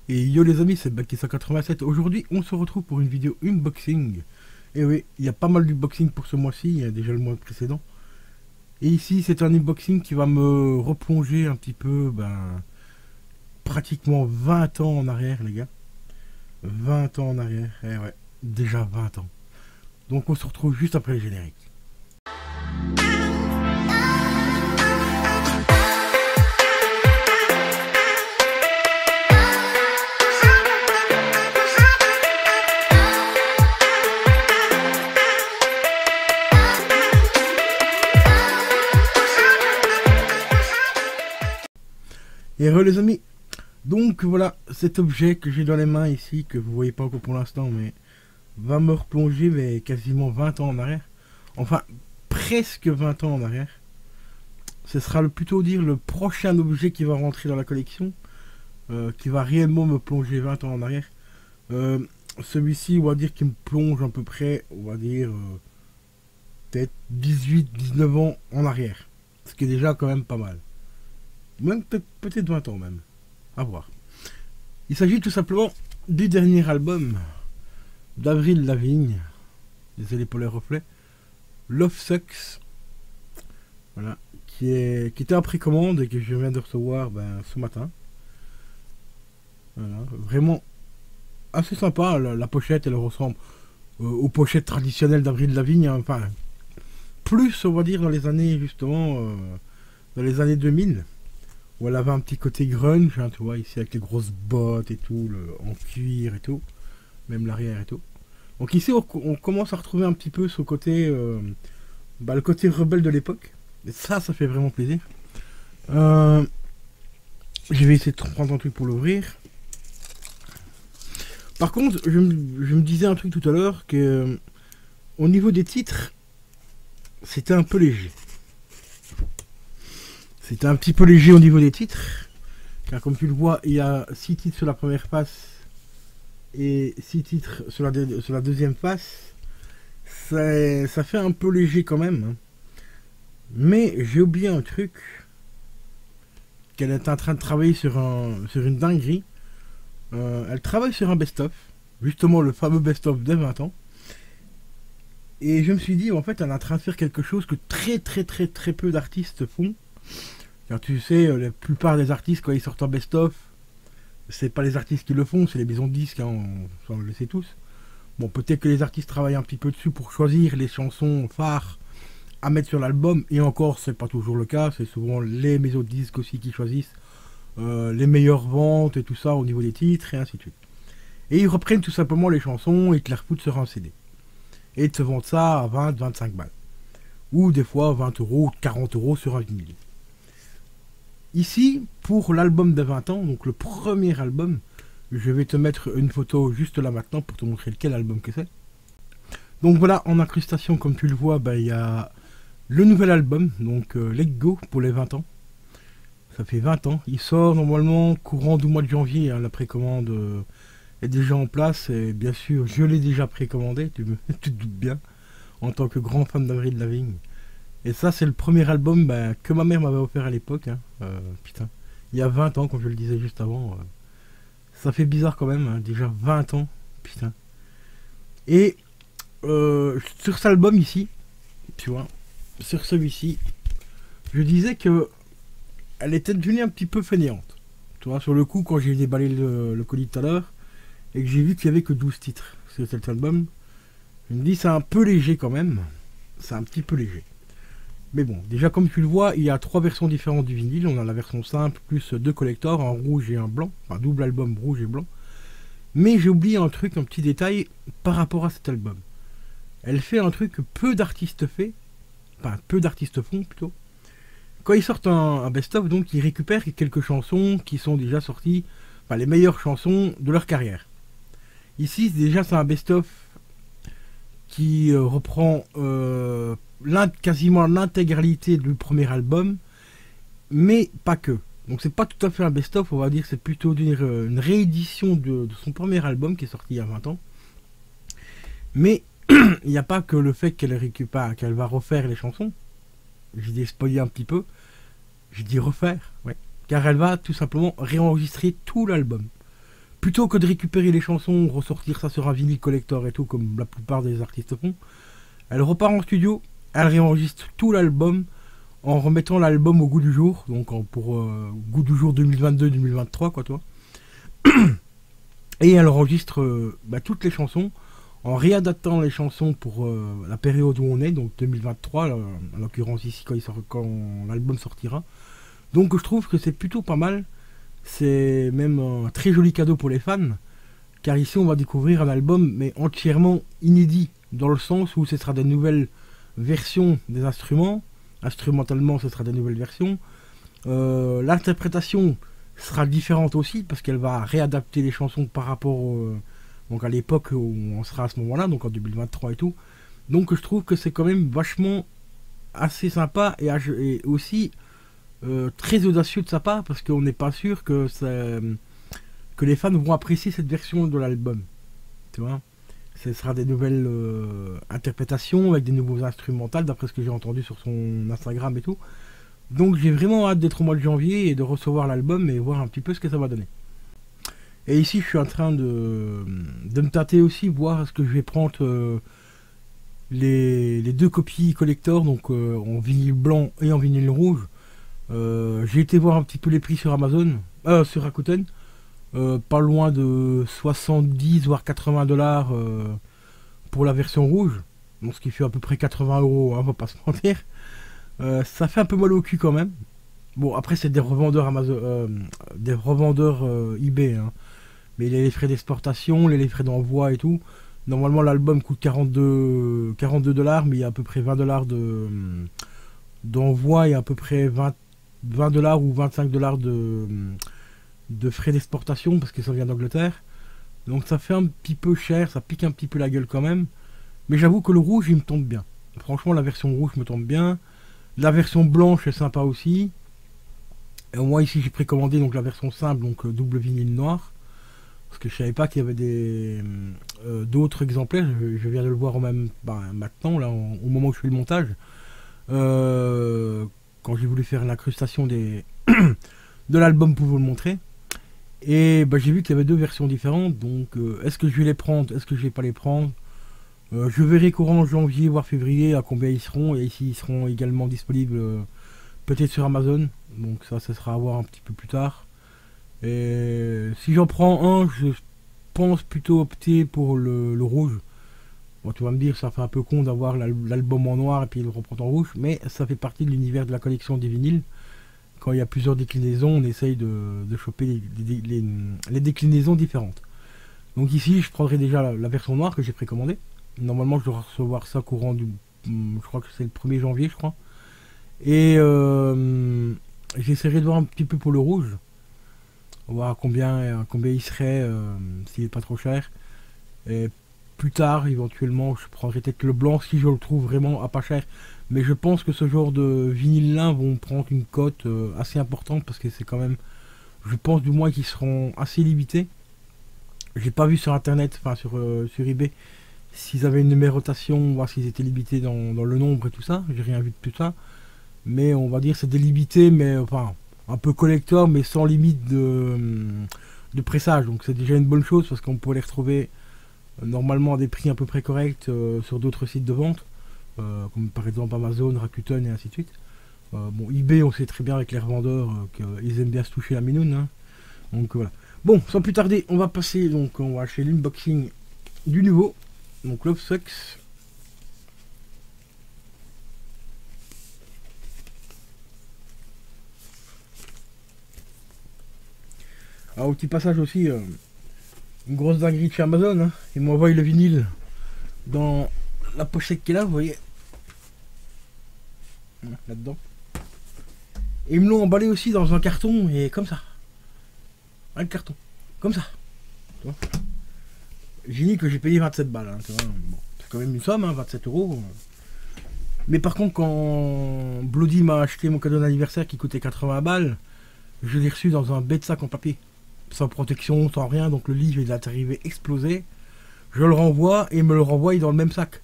Et yo les amis, c'est Baki187. Aujourd'hui, on se retrouve pour une vidéo unboxing. Et oui, il y a pas mal d'unboxing pour ce mois-ci, il y a déjà le mois précédent. Et ici, c'est un unboxing qui va me replonger un petit peu, pratiquement 20 ans en arrière, les gars. 20 ans en arrière, et ouais, déjà 20 ans. Donc on se retrouve juste après le générique. Et les amis, donc voilà, cet objet que j'ai dans les mains ici, que vous voyez pas encore pour l'instant, mais va me replonger mais quasiment 20 ans en arrière. Enfin, presque 20 ans en arrière. Ce sera plutôt dire le prochain objet qui va rentrer dans la collection, qui va réellement me plonger 20 ans en arrière. Celui-ci, on va dire qu'il me plonge à peu près, on va dire, peut-être 18-19 ans en arrière. Ce qui est déjà quand même pas mal. Même peut-être 20 ans même. À voir. Il s'agit tout simplement du dernier album d'Avril Lavigne. Désolé pour les reflets. Love Sucks. Voilà. Qui était en précommande et que je viens de recevoir ce matin. Voilà. Vraiment assez sympa. La pochette, elle ressemble aux pochettes traditionnelles d'Avril Lavigne. Hein. Enfin, plus on va dire dans les années justement dans les années 2000. Où elle avait un petit côté grunge, hein, tu vois, ici avec les grosses bottes et tout, en cuir et tout, même l'arrière et tout. Donc ici on commence à retrouver un petit peu ce côté, le côté rebelle de l'époque. Et ça fait vraiment plaisir. Je vais essayer de prendre un truc pour l'ouvrir. Par contre, je me disais un truc tout à l'heure que au niveau des titres, c'était un peu léger. C'était un petit peu léger au niveau des titres, car comme tu le vois, il y a 6 titres sur la première face et 6 titres sur la deuxième face. Ça fait un peu léger quand même. Hein. Mais j'ai oublié un truc, qu'elle est en train de travailler sur une dinguerie. Elle travaille sur un best-of, justement le fameux best-of de 20 ans. Et je me suis dit, en fait, elle est en train de faire quelque chose que très peu d'artistes font. Car tu sais, la plupart des artistes, quand ils sortent en best-of, c'est pas les artistes qui le font, c'est les maisons de disques, hein, on le sait tous. Bon, peut-être que les artistes travaillent un petit peu dessus pour choisir les chansons phares à mettre sur l'album, et encore, c'est pas toujours le cas, c'est souvent les maisons de disques aussi qui choisissent les meilleures ventes et tout ça au niveau des titres, et ainsi de suite. Et ils reprennent tout simplement les chansons et te les refoutent sur un CD. Et ils te vendent ça à 20-25 balles. Ou des fois 20 euros, 40 euros sur un vinyle. Ici, pour l'album de 20 ans, donc le premier album, je vais te mettre une photo juste là maintenant pour te montrer quel album que c'est. Donc voilà, en incrustation, comme tu le vois, il y a le nouvel album, donc Let Go pour les 20 ans. Ça fait 20 ans. Il sort normalement courant du mois de janvier, hein, la précommande est déjà en place. Et bien sûr, je l'ai déjà précommandé, tu te doutes bien, en tant que grand fan d'Avril Lavigne. Et ça, c'est le premier album que ma mère m'avait offert à l'époque. Hein. Putain, il y a 20 ans, comme je le disais juste avant. Ça fait bizarre quand même, hein, déjà 20 ans. Putain. Et sur cet album ici, tu vois, sur celui-ci, je disais que elle était devenue un petit peu fainéante. Tu vois, sur le coup, quand j'ai déballé le colis tout à l'heure, et que j'ai vu qu'il n'y avait que 12 titres sur cet album, je me dis c'est un peu léger quand même. C'est un petit peu léger. Mais bon, déjà comme tu le vois, il y a 3 versions différentes du vinyle. On a la version simple plus 2 collectors, un rouge et un blanc. Enfin, double album rouge et blanc. Mais j'ai oublié un truc, un petit détail par rapport à cet album. Elle fait un truc que peu d'artistes font. Enfin, peu d'artistes font plutôt. Quand ils sortent un best-of, donc ils récupèrent quelques chansons qui sont déjà sorties. Enfin, les meilleures chansons de leur carrière. Ici, déjà, c'est un best-of qui reprend quasiment l'intégralité du premier album, mais pas que. Donc c'est pas tout à fait un best-of, on va dire, c'est plutôt une réédition de son premier album qui est sorti il y a 20 ans. Mais il n'y a pas que le fait qu'elle récupère, qu'elle va refaire les chansons. J'ai spoilé un petit peu. J'ai dit refaire, ouais. Car elle va tout simplement réenregistrer tout l'album. plutôt que de récupérer les chansons, ressortir ça sur un vinyle collector et tout, comme la plupart des artistes font, elle repart en studio, elle réenregistre tout l'album en remettant l'album au goût du jour, donc pour goût du jour 2022-2023, quoi, toi. Et elle enregistre toutes les chansons en réadaptant les chansons pour la période où on est, donc 2023, en l'occurrence ici quand l'album sortira. Donc je trouve que c'est plutôt pas mal. C'est même un très joli cadeau pour les fans, car ici on va découvrir un album mais entièrement inédit, dans le sens où ce sera des nouvelles versions des instruments, instrumentalement ce sera des nouvelles versions. L'interprétation sera différente aussi, parce qu'elle va réadapter les chansons par rapport donc à l'époque où on sera à ce moment-là, donc en 2023 et tout. Donc je trouve que c'est quand même vachement assez sympa et aussi très audacieux de sa part, parce qu'on n'est pas sûr que les fans vont apprécier cette version de l'album. Tu vois, ce sera des nouvelles interprétations avec des nouveaux instrumentales, d'après ce que j'ai entendu sur son Instagram et tout. Donc j'ai vraiment hâte d'être au mois de janvier et de recevoir l'album et voir un petit peu ce que ça va donner. Et ici je suis en train de me tâter aussi, voir est-ce que je vais prendre les deux copies collector, donc en vinyle blanc et en vinyle rouge. J'ai été voir un petit peu les prix sur Amazon, sur Rakuten, pas loin de 70 voire 80 dollars pour la version rouge, donc ce qui fait à peu près 80 euros, hein, on va pas se mentir. Ça fait un peu mal au cul quand même. Bon, après c'est des revendeurs Amazon, des revendeurs eBay, hein. Mais il y a les frais d'exportation, les frais d'envoi et tout. Normalement l'album coûte 42 dollars, mais il y a à peu près 20 dollars d'envoi et à peu près 20 dollars ou 25 dollars de frais d'exportation, parce que ça vient d'Angleterre. Donc ça fait un petit peu cher, ça pique un petit peu la gueule quand même. Mais j'avoue que le rouge il me tombe bien. Franchement la version rouge me tombe bien. La version blanche est sympa aussi. Et moi ici j'ai précommandé donc la version simple, donc double vinyle noir. Parce que je savais pas qu'il y avait d'autres exemplaires. Je viens de le voir maintenant, là, au moment où je fais le montage. Quand j'ai voulu faire l'incrustation de l'album pour vous le montrer. Et j'ai vu qu'il y avait deux versions différentes. Donc est-ce que je vais les prendre, est-ce que je vais pas les prendre? Je verrai courant janvier voire février à combien ils seront. Et ici ils seront également disponibles peut-être sur Amazon. Donc ça sera à voir un petit peu plus tard. Et si j'en prends un, je pense plutôt opter pour le rouge. Bon, tu vas me dire, ça fait un peu con d'avoir l'album en noir et puis le reprendre en rouge, mais ça fait partie de l'univers de la collection des vinyles. Quand il y a plusieurs déclinaisons, on essaye de choper les déclinaisons différentes. Donc ici, je prendrai déjà la version noire que j'ai précommandée. Normalement, je dois recevoir ça courant je crois que c'est le 1er janvier, je crois. Et j'essaierai de voir un petit peu pour le rouge. Voir combien il serait, s'il n'est pas trop cher. Et plus tard, éventuellement, je prendrai peut-être le blanc si je le trouve vraiment à pas cher. Mais je pense que ce genre de vinyle-là vont prendre une cote assez importante, parce que c'est quand même, je pense du moins qu'ils seront assez limités. J'ai pas vu sur internet, enfin sur eBay, s'ils avaient une numérotation, voir s'ils étaient limités dans le nombre et tout ça. J'ai rien vu de tout ça. Mais on va dire c'est délimité, mais enfin un peu collector, mais sans limite de pressage. Donc c'est déjà une bonne chose, parce qu'on peut les retrouver normalement à des prix à peu près corrects sur d'autres sites de vente, comme par exemple Amazon, Rakuten et ainsi de suite. Bon, eBay, on sait très bien avec les revendeurs qu'ils aiment bien se toucher la minoune, hein. Donc voilà. Bon, sans plus tarder, on va passer, donc on va acheter l'unboxing du nouveau, donc Love Sucks. Alors, au petit passage aussi, une grosse dinguerie de chez Amazon, hein. Ils m'envoient le vinyle dans la pochette qui est là, vous voyez, là-dedans. Et ils me l'ont emballé aussi dans un carton, et comme ça. Un carton, comme ça. J'ai dit que j'ai payé 27 balles, hein, bon, c'est quand même une somme, hein, 27 euros. Mais par contre, quand Bloody m'a acheté mon cadeau d'anniversaire qui coûtait 80 balles, je l'ai reçu dans un bête sac en papier. Sans protection, sans rien, donc le livre il est arrivé explosé. Je le renvoie et il me le renvoie dans le même sac.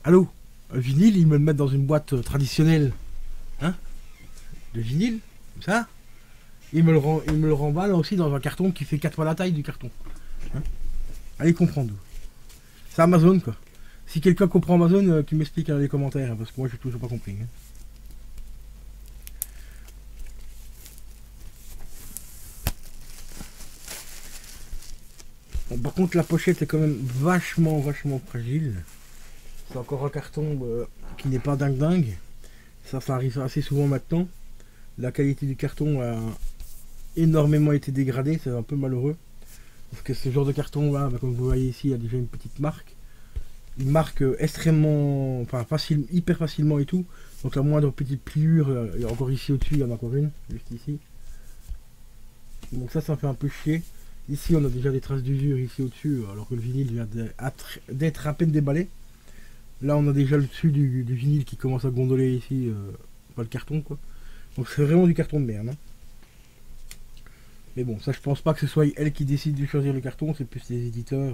Allô? Un vinyle, ils me le mettent dans une boîte traditionnelle. Hein? De vinyle, comme ça. il me le remballe aussi dans un carton qui fait 4 fois la taille du carton. Hein, allez comprendre. C'est Amazon quoi. Si quelqu'un comprend Amazon, qu'il m'explique dans les commentaires, hein, parce que moi j'ai toujours pas compris. Hein. Bon, par contre la pochette est quand même vachement fragile. C'est encore un carton qui n'est pas dingue. Ça arrive assez souvent maintenant. La qualité du carton a énormément été dégradée, c'est un peu malheureux. Parce que ce genre de carton là, comme vous voyez ici, il y a déjà une petite marque. Une marque extrêmement, enfin hyper facilement et tout. Donc la moindre petite pliure, il y a encore ici au-dessus, il y en a encore une, juste ici. Donc ça fait un peu chier. Ici on a déjà des traces d'usure ici au-dessus, alors que le vinyle vient d'être à peine déballé. Là on a déjà le dessus du vinyle qui commence à gondoler ici, pas le carton quoi. Donc c'est vraiment du carton de merde. Hein. Mais bon, ça je pense pas que ce soit elle qui décide de choisir le carton, c'est plus les éditeurs.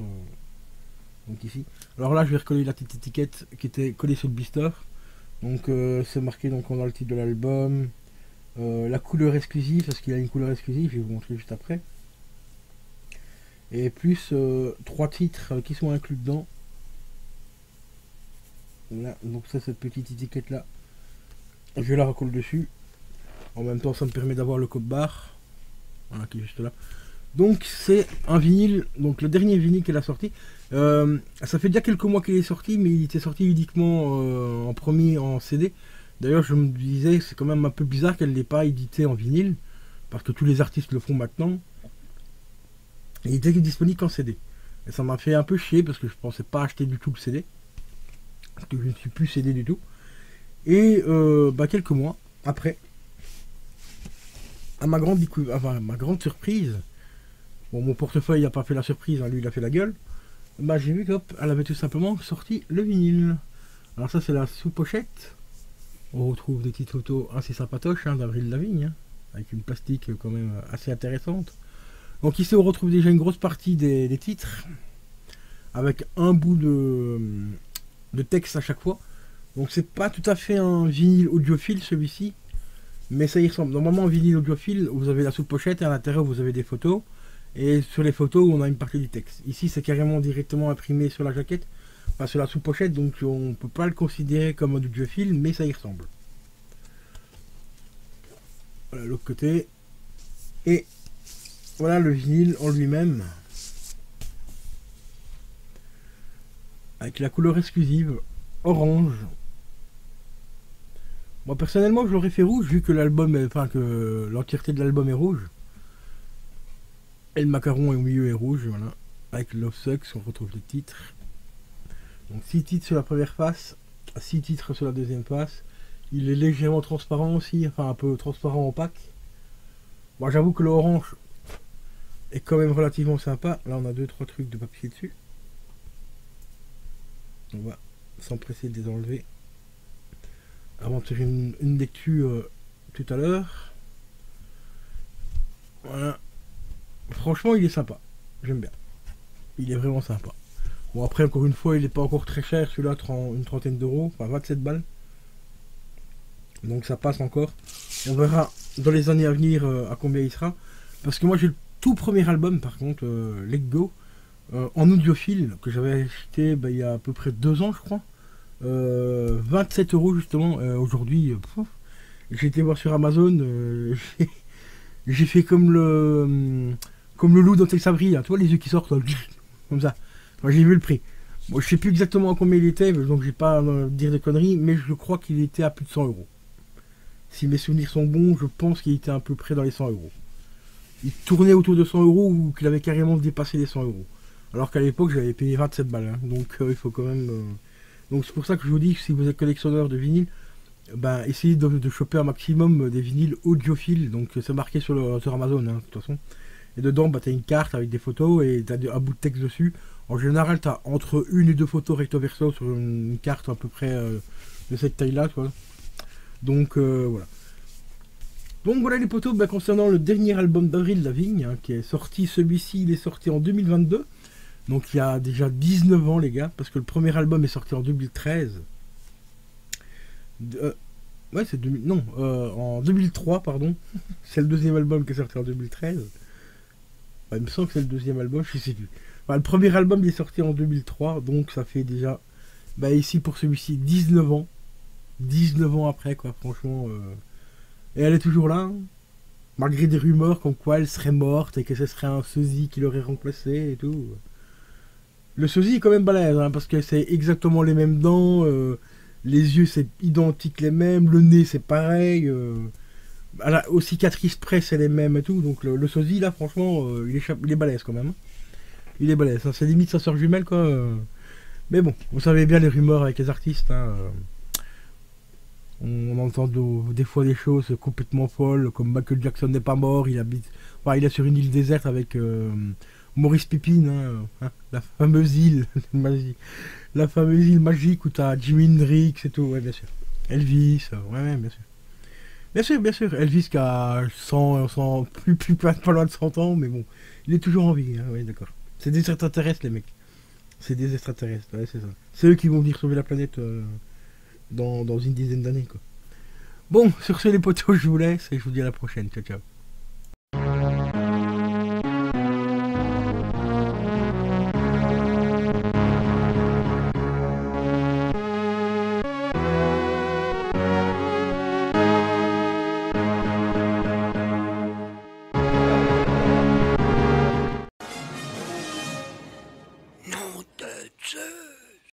Donc ici. Alors là je vais recoller la petite étiquette qui était collée sur le blister. Donc c'est marqué, donc on a le titre de l'album, la couleur exclusive, parce qu'il a une couleur exclusive, je vais vous montrer juste après. Et plus 3 titres qui sont inclus dedans. Là, donc ça, cette petite étiquette là, je la recolle dessus. En même temps ça me permet d'avoir le code barre. Voilà, qui est juste là. Donc c'est un vinyle, donc le dernier vinyle qu'elle a sorti. Ça fait déjà quelques mois qu'il est sorti, mais il était sorti uniquement en premier en CD. D'ailleurs je me disais c'est quand même un peu bizarre qu'elle n'ait pas édité en vinyle, parce que tous les artistes le font maintenant. Il était disponible qu'en CD. Et ça m'a fait un peu chier parce que je pensais pas acheter du tout le CD. Parce que je ne suis plus CD du tout. Et quelques mois après, à ma grande surprise, bon mon portefeuille n'a pas fait la surprise, hein, lui il a fait la gueule. J'ai vu qu'elle avait tout simplement sorti le vinyle. Alors ça c'est la sous-pochette. On retrouve des petites photos assez sympatoches hein, d'Avril Lavigne, hein, avec une plastique quand même assez intéressante. Donc ici on retrouve déjà une grosse partie des titres, avec un bout de texte à chaque fois. Donc c'est pas tout à fait un vinyle audiophile celui-ci, mais ça y ressemble. Normalement en vinyle audiophile, vous avez la sous-pochette et à l'intérieur vous avez des photos. Et sur les photos, on a une partie du texte. Ici, c'est carrément directement imprimé sur la jaquette, enfin sur la sous-pochette, donc on ne peut pas le considérer comme un audiophile, mais ça y ressemble. Voilà l'autre côté. Et voilà le vinyle en lui-même. Avec la couleur exclusive, orange. Moi, personnellement, je l'aurais fait rouge, vu que l'album, enfin que l'entièreté de l'album est rouge. Et le macaron au milieu est rouge, voilà. Avec Love Sucks, on retrouve les titres. Donc 6 titres sur la première face, 6 titres sur la deuxième face. Il est légèrement transparent aussi, enfin un peu transparent opaque. Moi j'avoue que l'orange est quand même relativement sympa. Là on a 2-3 trucs de papier dessus. On va s'empresser de les enlever. Avant de faire une lecture tout à l'heure. Voilà. Franchement, il est sympa. J'aime bien. Il est vraiment sympa. Bon, après, encore une fois, il n'est pas encore très cher. Celui-là, une trentaine d'euros. Enfin, 27 balles. Donc, ça passe encore. On verra dans les années à venir à combien il sera. Parce que moi, j'ai le tout premier album, par contre, Let Go, en audiophile, que j'avais acheté il y a à peu près 2 ans, je crois. 27 euros, justement. Aujourd'hui, j'ai été voir sur Amazon. J'ai fait comme le loup dans Tex Avery, tu vois les yeux qui sortent comme ça. Moi j'ai vu le prix. Bon, je sais plus exactement à combien il était, donc j'ai pas à dire de conneries, mais je crois qu'il était à plus de 100 euros. Si mes souvenirs sont bons, je pense qu'il était à peu près dans les 100 euros. Il tournait autour de 100 euros ou qu'il avait carrément dépassé les 100 euros. Alors qu'à l'époque j'avais payé 27 balles, hein. Donc il faut quand même. Donc c'est pour ça que je vous dis que si vous êtes collectionneur de vinyle, essayez de choper un maximum des vinyles audiophiles. Donc c'est marqué sur Amazon, hein, de toute façon. Et dedans, tu as une carte avec des photos et tu as un bout de texte dessus. En général, tu as entre 1 et 2 photos recto verso sur une carte à peu près de cette taille-là. Donc voilà. Donc voilà les potos concernant le dernier album d'Avril Lavigne, hein, qui est sorti. Celui-ci, il est sorti en 2022. Donc il y a déjà 19 ans, les gars, parce que le premier album est sorti en 2013. Ouais, c'est 2000... Non, en 2003, pardon. C'est le deuxième album qui est sorti en 2013. Bah, il me semble que c'est le deuxième album, je sais plus. Bah, le premier album il est sorti en 2003, donc ça fait déjà, bah ici pour celui-ci, 19 ans. 19 ans après, quoi, franchement. Et elle est toujours là, hein. Malgré des rumeurs comme quoi elle serait morte et que ce serait un sosie qui l'aurait remplacé et tout. Le sosie est quand même balèze, hein, parce que c'est exactement les mêmes dents, les yeux c'est identique les mêmes, le nez c'est pareil, aux cicatrices près c'est les mêmes et tout, donc le sosie là franchement il est balèze quand même, hein. Il est balèze, hein, c'est limite sa soeur jumelle quoi. Mais bon, vous savez bien les rumeurs avec les artistes, hein, on entend des fois des choses complètement folles, comme Michael Jackson n'est pas mort, il habite, enfin, il est sur une île déserte avec Maurice Pépine, hein, la fameuse île, la fameuse île magique où t'as Jimi Hendrix et tout, ouais bien sûr. Elvis, ouais, ouais bien sûr. Bien sûr, bien sûr. Elvis qui a 100 pas loin de 100 ans, mais bon, il est toujours en vie, hein, ouais d'accord. C'est des extraterrestres les mecs. C'est des extraterrestres, ouais c'est ça. C'est eux qui vont venir sauver la planète dans une dizaine d'années quoi. Bon, sur ce les potos, je vous laisse et je vous dis à la prochaine. Ciao ciao.